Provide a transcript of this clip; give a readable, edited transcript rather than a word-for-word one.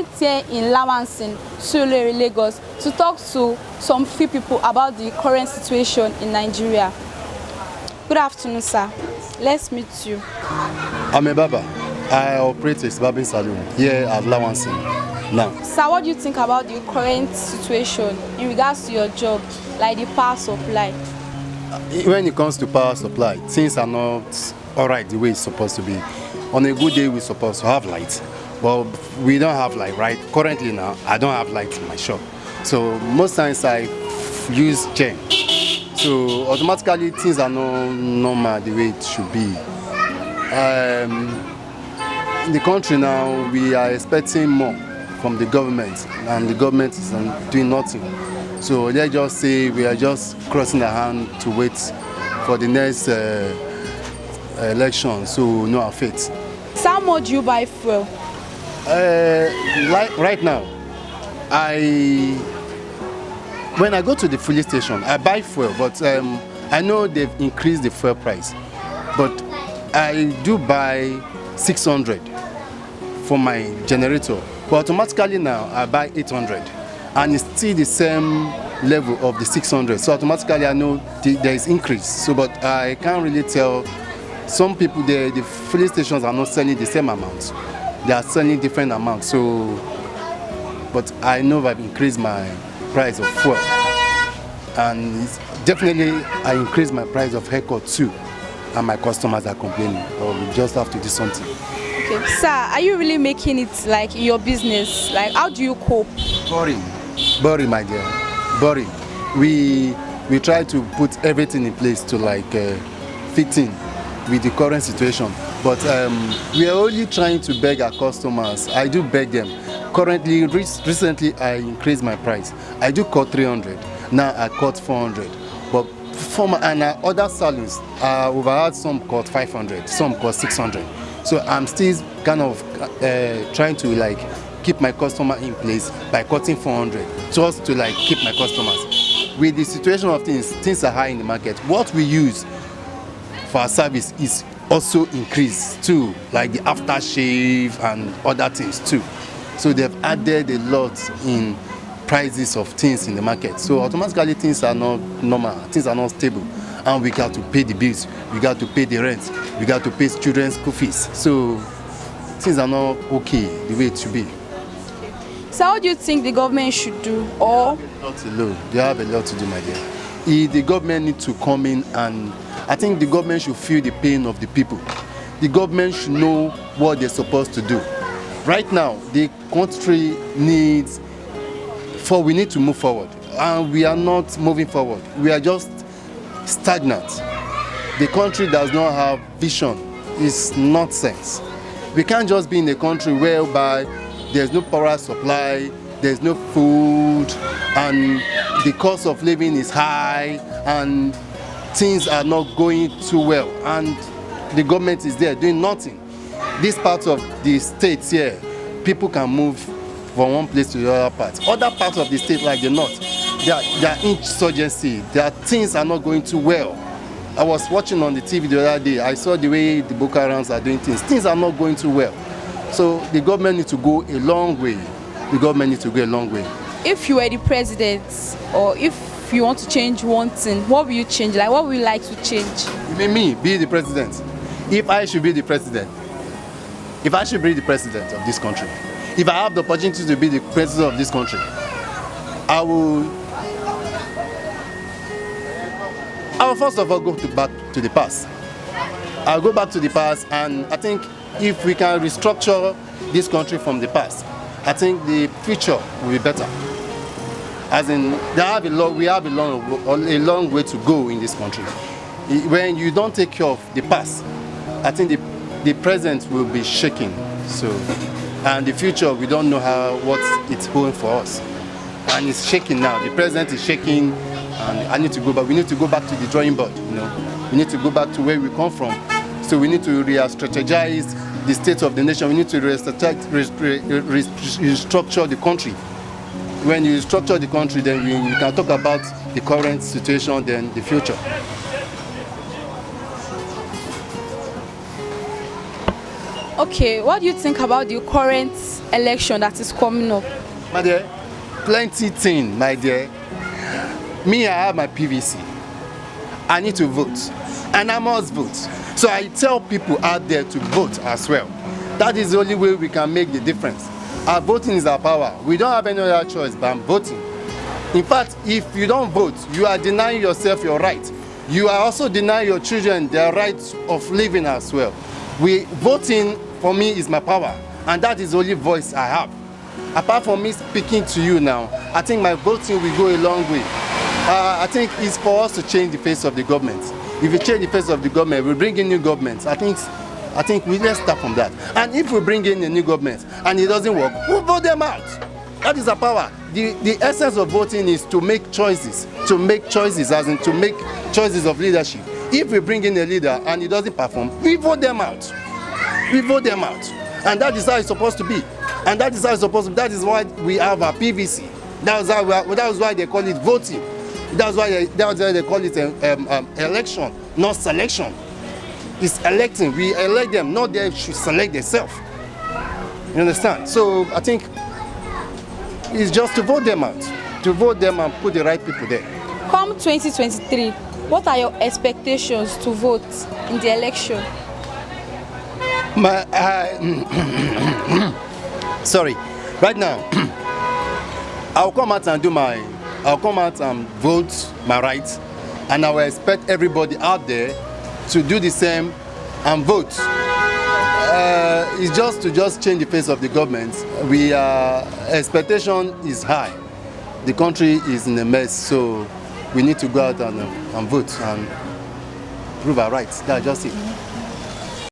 went here in Lawansin, Surulere, Lagos, to talk to some few people about the current situation in Nigeria. Good afternoon, sir. Let's meet you. I'm a barber. I operate a barbering salon here at Lawansin now. Sir, what do you think about the current situation in regards to your job, like the power supply? When it comes to power supply, things are not all right the way it's supposed to be. On a good day, we're supposed to have light, but we don't have light, right? Currently now, I don't have light in my shop. So most times I use gen. So automatically things are not normal the way it should be. In the country now, we are expecting more from the government, and the government is doing nothing. So let's just say we are just crossing the hand to wait for the next election, so no affect. So how much do you buy fuel? Like right now, when I go to the filling station, I buy fuel, but I know they've increased the fuel price. But I do buy 600 for my generator, but automatically now I buy 800, and it's still the same level of the 600. So automatically I know there is increase. So, but I can't really tell. Some people, the filling stations are not selling the same amount. They are selling different amounts. So, but I know I've increased my price of fuel, and definitely I increased my price of haircut too, and my customers are complaining. We just have to do something. Okay, sir, are you really making it like in your business? Like, how do you cope? Boring, my dear, boring. We try to put everything in place to like fit in with the current situation, but we are only trying to beg our customers. I do beg them. Currently, recently I increased my price. I do cut 300, now I cut 400. But for other salons, we've had some cut 500, some cut 600. So I'm still kind of trying to like keep my customer in place by cutting 400, just to like keep my customers. With the situation of things are high in the market. What we use for our service is also increased too, like the aftershave and other things too. So they've added a lot in prices of things in the market. So automatically things are not normal, things are not stable, and we got to pay the bills, we got to pay the rent, we got to pay children's school fees. So things are not okay the way it should be. So what do you think the government should do? Or they have a lot to do, my dear. The government needs to come in, and I think the government should feel the pain of the people. The government should know what they're supposed to do. Right now, the country needs, we need to move forward, and we are not moving forward. We are just stagnant. The country does not have vision. It's nonsense. We can't just be in a country whereby there's no power supply, there's no food, and the cost of living is high, and things are not going too well, and the government is there doing nothing. This part of the states here, people can move from one place to the other part. Other parts of the state, like the north, they are insurgency. Their things are not going too well. I was watching on the TV the other day. I saw the way the Boko Harams are doing things. Things are not going too well. So the government needs to go a long way. The government needs to go a long way. If you were the president, or if you want to change one thing, what will you change? Like, what would you like to change? You mean me, be the president? If I should be the president, if I should be the president of this country, if I have the opportunity to be the president of this country, I will first of all go back to the past. I'll go back to the past, and I think if we can restructure this country from the past, I think the future will be better. As in, we have a long way to go in this country. When you don't take care of the past, I think the present will be shaking. So, and the future, we don't know what it's holding for us. And it's shaking now. The present is shaking, and I need to go back. We need to go back to the drawing board. We need to go back to where we come from. So we need to re-strategize the state of the nation. We need to restructure the country. When you structure the country, then you can talk about the current situation, then the future. Okay, what do you think about the current election that is coming up? My dear, plenty thing, my dear. Me, I have my PVC. I need to vote, and I must vote. So I tell people out there to vote as well. That is the only way we can make the difference. Our voting is our power. We don't have any other choice but voting. In fact, if you don't vote, you are denying yourself your right. You are also denying your children their right of living as well. Voting for me is my power, and that is the only voice I have. Apart from me speaking to you now, I think my voting will go a long way. I think it's for us to change the face of the government. If we change the face of the government, we bring in new governments. I think we let's start from that. And if we bring in a new government and it doesn't work, we'll vote them out. That is our power. The essence of voting is to make choices, as in to make choices of leadership. If we bring in a leader and he doesn't perform, we vote them out. We vote them out. And that is how it's supposed to be. And that is how it's supposed to be. That is why we have our PVC. That is why they call it voting. That's why they call it election, not selection. It's electing. We elect them, not they should select themselves. You understand? So I think it's just to vote them out, to vote them and put the right people there. Come 2023, what are your expectations to vote in the election? Sorry, right now, I'll come out and vote my rights, and I will expect everybody out there to do the same and vote. It's just to change the face of the government. Expectation is high. The country is in a mess, so we need to go out and vote and prove our rights. That's just it.